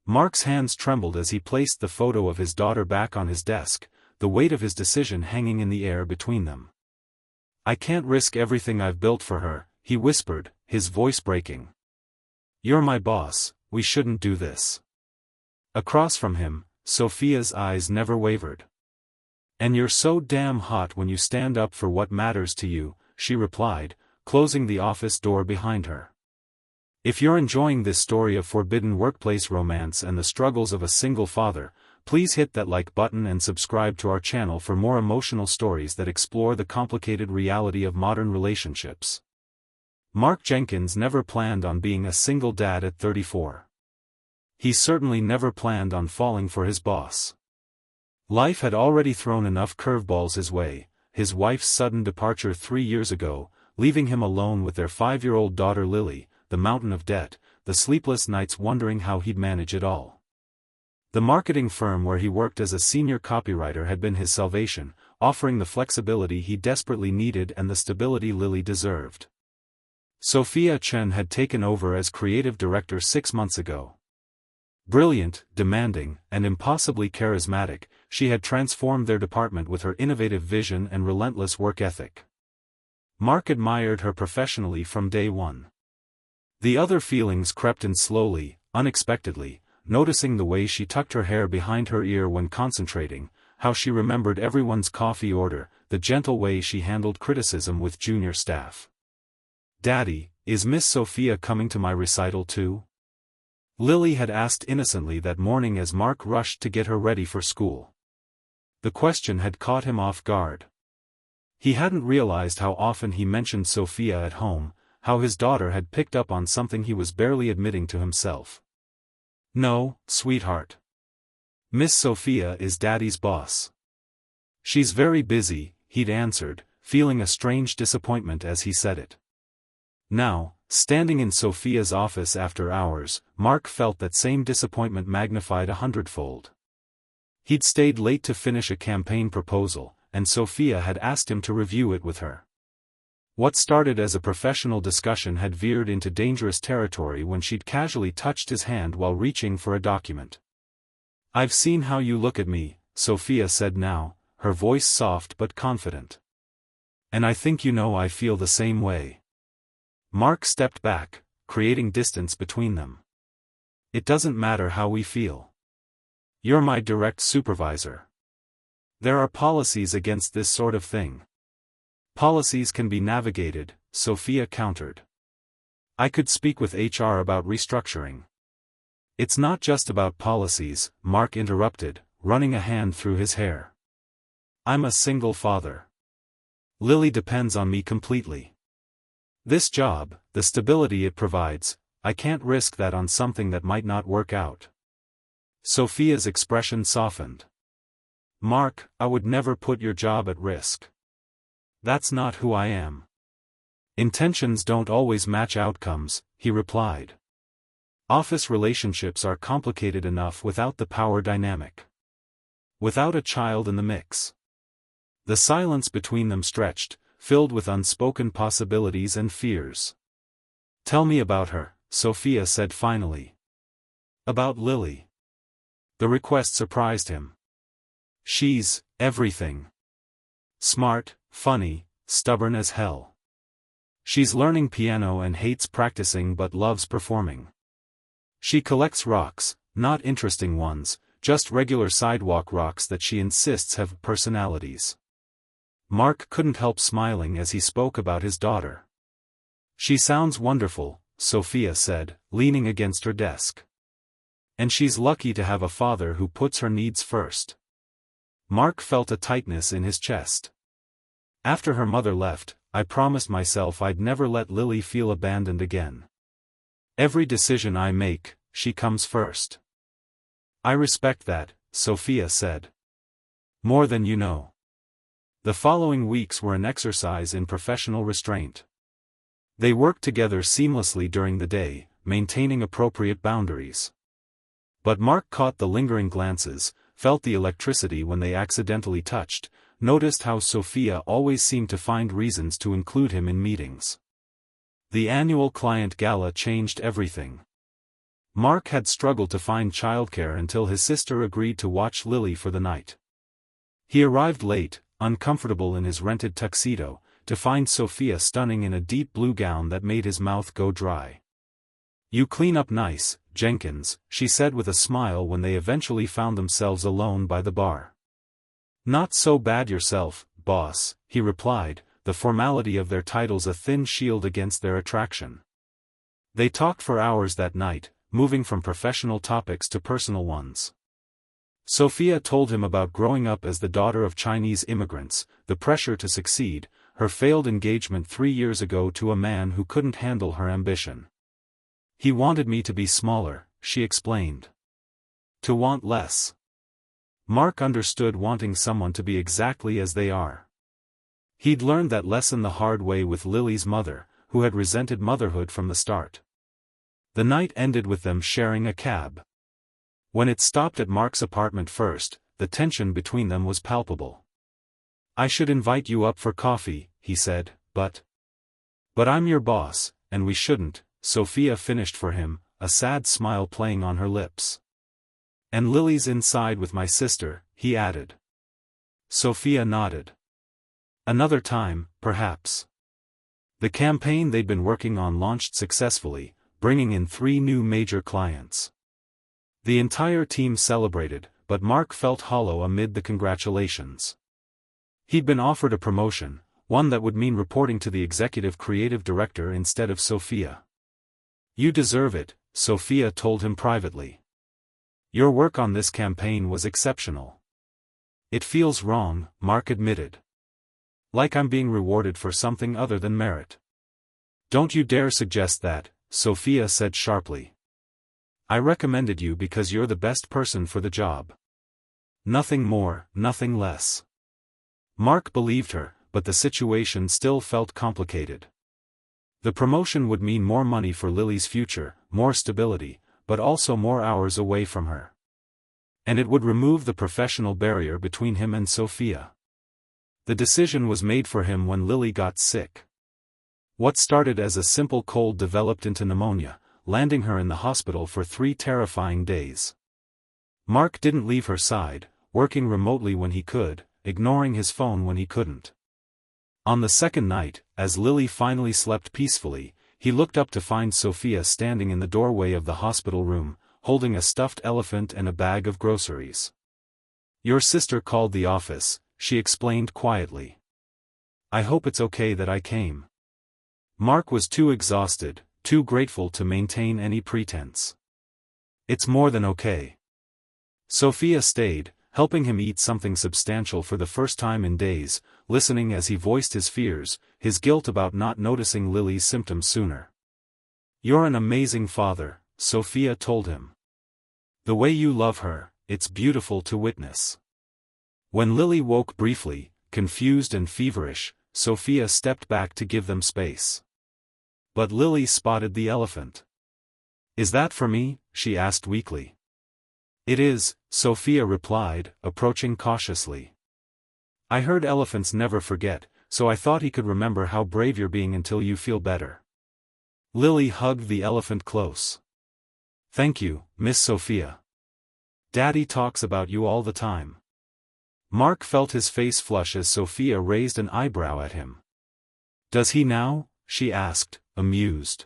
Mark's hands trembled as he placed the photo of his daughter back on his desk, the weight of his decision hanging in the air between them. "I can't risk everything I've built for her," he whispered, his voice breaking. "You're my boss, we shouldn't do this." Across from him, Sophia's eyes never wavered. "And you're so damn hot when you stand up for what matters to you," she replied, closing the office door behind her. If you're enjoying this story of forbidden workplace romance and the struggles of a single father, please hit that like button and subscribe to our channel for more emotional stories that explore the complicated reality of modern relationships. Mark Jenkins never planned on being a single dad at 34. He certainly never planned on falling for his boss. Life had already thrown enough curveballs his way: his wife's sudden departure 3 years ago, leaving him alone with their 5-year-old daughter Lily, the mountain of debt, the sleepless nights wondering how he'd manage it all. The marketing firm where he worked as a senior copywriter had been his salvation, offering the flexibility he desperately needed and the stability Lily deserved. Sophia Chen had taken over as creative director 6 months ago. Brilliant, demanding, and impossibly charismatic, she had transformed their department with her innovative vision and relentless work ethic. Mark admired her professionally from day one. The other feelings crept in slowly, unexpectedly, noticing the way she tucked her hair behind her ear when concentrating, how she remembered everyone's coffee order, the gentle way she handled criticism with junior staff. "Daddy, is Miss Sophia coming to my recital too?" Lily had asked innocently that morning as Mark rushed to get her ready for school. The question had caught him off guard. He hadn't realized how often he mentioned Sophia at home, how his daughter had picked up on something he was barely admitting to himself. "No, sweetheart. Miss Sophia is Daddy's boss. She's very busy," he'd answered, feeling a strange disappointment as he said it. Now, standing in Sophia's office after hours, Mark felt that same disappointment magnified 100-fold. He'd stayed late to finish a campaign proposal, and Sophia had asked him to review it with her. What started as a professional discussion had veered into dangerous territory when she'd casually touched his hand while reaching for a document. "I've seen how you look at me," Sophia said now, her voice soft but confident. "And I think you know I feel the same way." Mark stepped back, creating distance between them. "It doesn't matter how we feel. You're my direct supervisor. There are policies against this sort of thing." "Policies can be navigated," Sophia countered. "I could speak with HR about restructuring." "It's not just about policies," Mark interrupted, running a hand through his hair. "I'm a single father. Lily depends on me completely. This job, the stability it provides, I can't risk that on something that might not work out." Sophia's expression softened. "Mark, I would never put your job at risk. That's not who I am." "Intentions don't always match outcomes," he replied. "Office relationships are complicated enough without the power dynamic. Without a child in the mix." The silence between them stretched, filled with unspoken possibilities and fears. "Tell me about her," Sophia said finally. "About Lily." The request surprised him. "She's everything. Smart, funny, stubborn as hell. She's learning piano and hates practicing but loves performing. She collects rocks, not interesting ones, just regular sidewalk rocks that she insists have personalities." Mark couldn't help smiling as he spoke about his daughter. "She sounds wonderful," Sophia said, leaning against her desk. "And she's lucky to have a father who puts her needs first." Mark felt a tightness in his chest. "After her mother left, I promised myself I'd never let Lily feel abandoned again. Every decision I make, she comes first." "I respect that," Sophia said. "More than you know." The following weeks were an exercise in professional restraint. They worked together seamlessly during the day, maintaining appropriate boundaries. But Mark caught the lingering glances, felt the electricity when they accidentally touched, noticed how Sophia always seemed to find reasons to include him in meetings. The annual client gala changed everything. Mark had struggled to find childcare until his sister agreed to watch Lily for the night. He arrived late, uncomfortable in his rented tuxedo, to find Sophia stunning in a deep blue gown that made his mouth go dry. "You clean up nice, Jenkins," she said with a smile when they eventually found themselves alone by the bar. "Not so bad yourself, boss," he replied, the formality of their titles a thin shield against their attraction. They talked for hours that night, moving from professional topics to personal ones. Sophia told him about growing up as the daughter of Chinese immigrants, the pressure to succeed, her failed engagement 3 years ago to a man who couldn't handle her ambition. "He wanted me to be smaller," she explained. "To want less." Mark understood wanting someone to be exactly as they are. He'd learned that lesson the hard way with Lily's mother, who had resented motherhood from the start. The night ended with them sharing a cab. When it stopped at Mark's apartment first, the tension between them was palpable. "I should invite you up for coffee," he said, but I'm your boss, and we shouldn't," Sophia finished for him, a sad smile playing on her lips. "And Lily's inside with my sister," he added. Sophia nodded. "Another time, perhaps." The campaign they'd been working on launched successfully, bringing in 3 new major clients. The entire team celebrated, but Mark felt hollow amid the congratulations. He'd been offered a promotion, one that would mean reporting to the executive creative director instead of Sophia. "You deserve it," Sophia told him privately. "Your work on this campaign was exceptional." "It feels wrong," Mark admitted. "Like I'm being rewarded for something other than merit." "Don't you dare suggest that," Sophia said sharply. "I recommended you because you're the best person for the job. Nothing more, nothing less." Mark believed her, but the situation still felt complicated. The promotion would mean more money for Lily's future, more stability, but also more hours away from her. And it would remove the professional barrier between him and Sophia. The decision was made for him when Lily got sick. What started as a simple cold developed into pneumonia, landing her in the hospital for 3 terrifying days. Mark didn't leave her side, working remotely when he could, ignoring his phone when he couldn't. On the second night, as Lily finally slept peacefully, he looked up to find Sophia standing in the doorway of the hospital room, holding a stuffed elephant and a bag of groceries. "Your sister called the office," she explained quietly. "I hope it's okay that I came." Mark was too exhausted, too grateful to maintain any pretense. "It's more than okay." Sophia stayed, helping him eat something substantial for the first time in days, listening as he voiced his fears, his guilt about not noticing Lily's symptoms sooner. "You're an amazing father," Sophia told him. "The way you love her, it's beautiful to witness." When Lily woke briefly, confused and feverish, Sophia stepped back to give them space. But Lily spotted the elephant. "Is that for me?" she asked weakly. "It is," Sophia replied, approaching cautiously. "I heard elephants never forget, so I thought he could remember how brave you're being until you feel better." Lily hugged the elephant close. "Thank you, Miss Sophia. Daddy talks about you all the time." Mark felt his face flush as Sophia raised an eyebrow at him. "Does he now?" she asked, amused.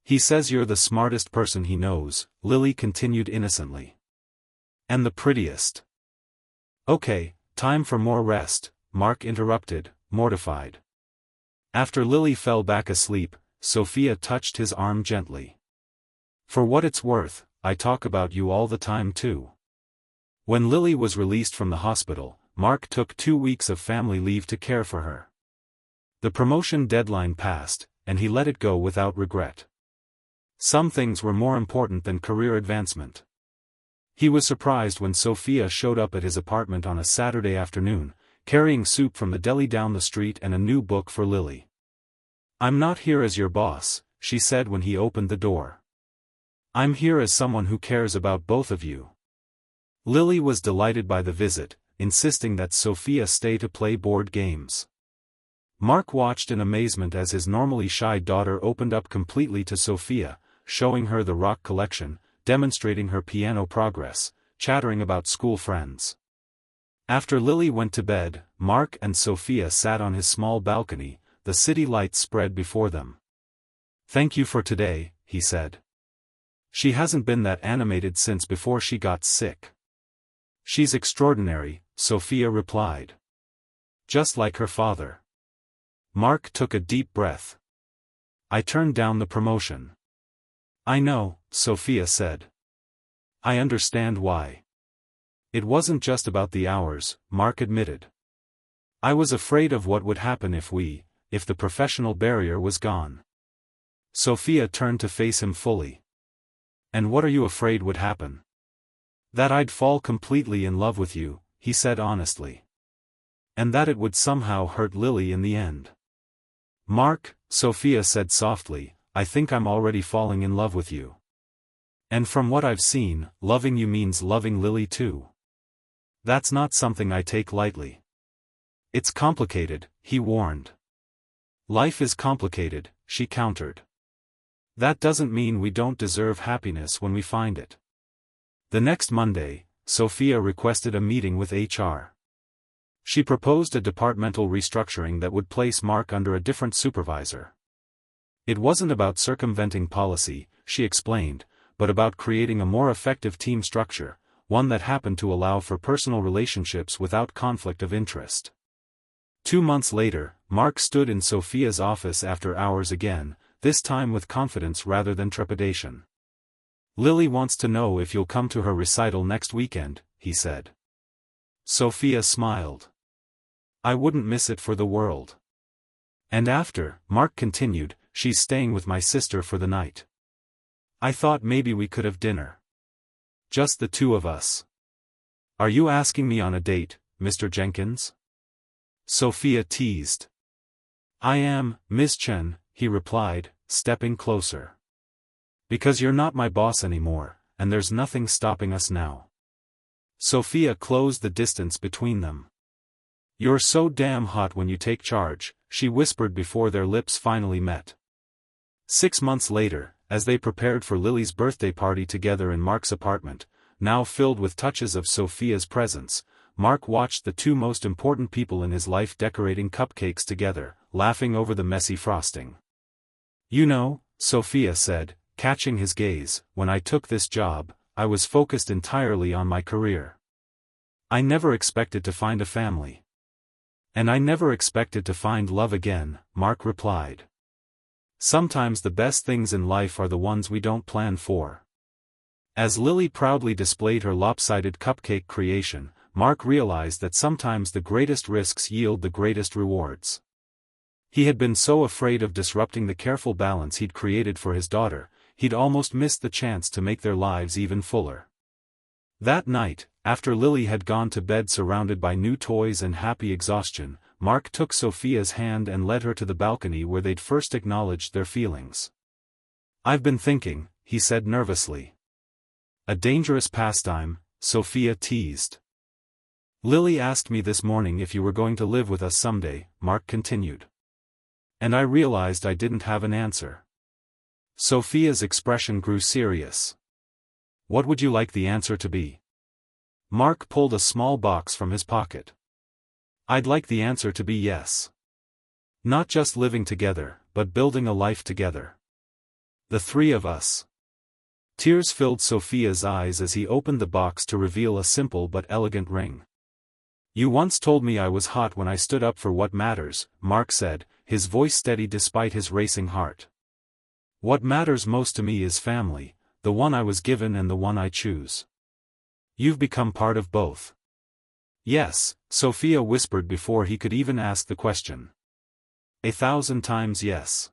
"He says you're the smartest person he knows," Lily continued innocently. "And the prettiest." "Okay, time for more rest," Mark interrupted, mortified. After Lily fell back asleep, Sophia touched his arm gently. "For what it's worth, I talk about you all the time too." When Lily was released from the hospital, Mark took 2 weeks of family leave to care for her. The promotion deadline passed, and he let it go without regret. Some things were more important than career advancement. He was surprised when Sophia showed up at his apartment on a Saturday afternoon, carrying soup from the deli down the street and a new book for Lily. "I'm not here as your boss," she said when he opened the door. "I'm here as someone who cares about both of you." Lily was delighted by the visit, insisting that Sophia stay to play board games. Mark watched in amazement as his normally shy daughter opened up completely to Sophia, showing her the rock collection, demonstrating her piano progress, chattering about school friends. After Lily went to bed, Mark and Sophia sat on his small balcony, the city lights spread before them. "Thank you for today," he said. "She hasn't been that animated since before she got sick." "She's extraordinary," Sophia replied. "Just like her father." Mark took a deep breath. "I turned down the promotion." "I know," Sophia said. "I understand why." "It wasn't just about the hours," Mark admitted. "I was afraid of what would happen if the professional barrier was gone." Sophia turned to face him fully. "And what are you afraid would happen?" "That I'd fall completely in love with you," he said honestly. "And that it would somehow hurt Lily in the end." "Mark," Sophia said softly, "I think I'm already falling in love with you. And from what I've seen, loving you means loving Lily too. That's not something I take lightly." "It's complicated," he warned. "Life is complicated," she countered. "That doesn't mean we don't deserve happiness when we find it." The next Monday, Sophia requested a meeting with HR. She proposed a departmental restructuring that would place Mark under a different supervisor. It wasn't about circumventing policy, she explained, but about creating a more effective team structure, one that happened to allow for personal relationships without conflict of interest. 2 months later, Mark stood in Sophia's office after hours again, this time with confidence rather than trepidation. "Lily wants to know if you'll come to her recital next weekend," he said. Sophia smiled. "I wouldn't miss it for the world." "And after," Mark continued, "she's staying with my sister for the night. I thought maybe we could have dinner. Just the two of us." "Are you asking me on a date, Mr. Jenkins?" Sophia teased. "I am, Miss Chen," he replied, stepping closer. "Because you're not my boss anymore, and there's nothing stopping us now." Sophia closed the distance between them. "You're so damn hot when you take charge," she whispered before their lips finally met. 6 months later, as they prepared for Lily's birthday party together in Mark's apartment, now filled with touches of Sophia's presence, Mark watched the two most important people in his life decorating cupcakes together, laughing over the messy frosting. "You know," Sophia said, catching his gaze, "when I took this job, I was focused entirely on my career. I never expected to find a family. And I never expected to find love again," Mark replied. "Sometimes the best things in life are the ones we don't plan for." As Lily proudly displayed her lopsided cupcake creation, Mark realized that sometimes the greatest risks yield the greatest rewards. He had been so afraid of disrupting the careful balance he'd created for his daughter, he'd almost missed the chance to make their lives even fuller. That night, after Lily had gone to bed surrounded by new toys and happy exhaustion, Mark took Sophia's hand and led her to the balcony where they'd first acknowledged their feelings. "I've been thinking," he said nervously. "A dangerous pastime," Sophia teased. "Lily asked me this morning if you were going to live with us someday," Mark continued. "And I realized I didn't have an answer." Sophia's expression grew serious. "What would you like the answer to be?" Mark pulled a small box from his pocket. "I'd like the answer to be yes. Not just living together, but building a life together. The three of us." Tears filled Sophia's eyes as he opened the box to reveal a simple but elegant ring. "You once told me I was hot when I stood up for what matters," Mark said, his voice steady despite his racing heart. "What matters most to me is family, the one I was given and the one I choose. You've become part of both." "Yes," Sophia whispered before he could even ask the question. 1,000 times yes.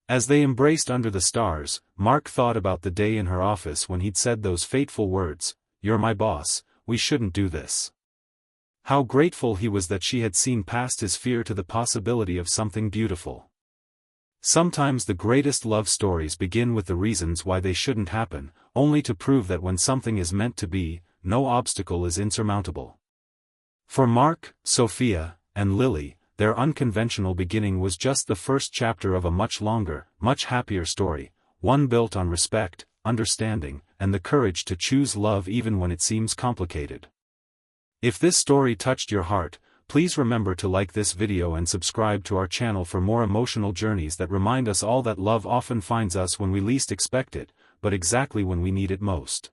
As they embraced under the stars, Mark thought about the day in her office when he'd said those fateful words, "You're my boss, we shouldn't do this." How grateful he was that she had seen past his fear to the possibility of something beautiful. Sometimes the greatest love stories begin with the reasons why they shouldn't happen, only to prove that when something is meant to be, no obstacle is insurmountable. For Mark, Sophia, and Lily, their unconventional beginning was just the first chapter of a much longer, much happier story, one built on respect, understanding, and the courage to choose love even when it seems complicated. If this story touched your heart, please remember to like this video and subscribe to our channel for more emotional journeys that remind us all that love often finds us when we least expect it, but exactly when we need it most.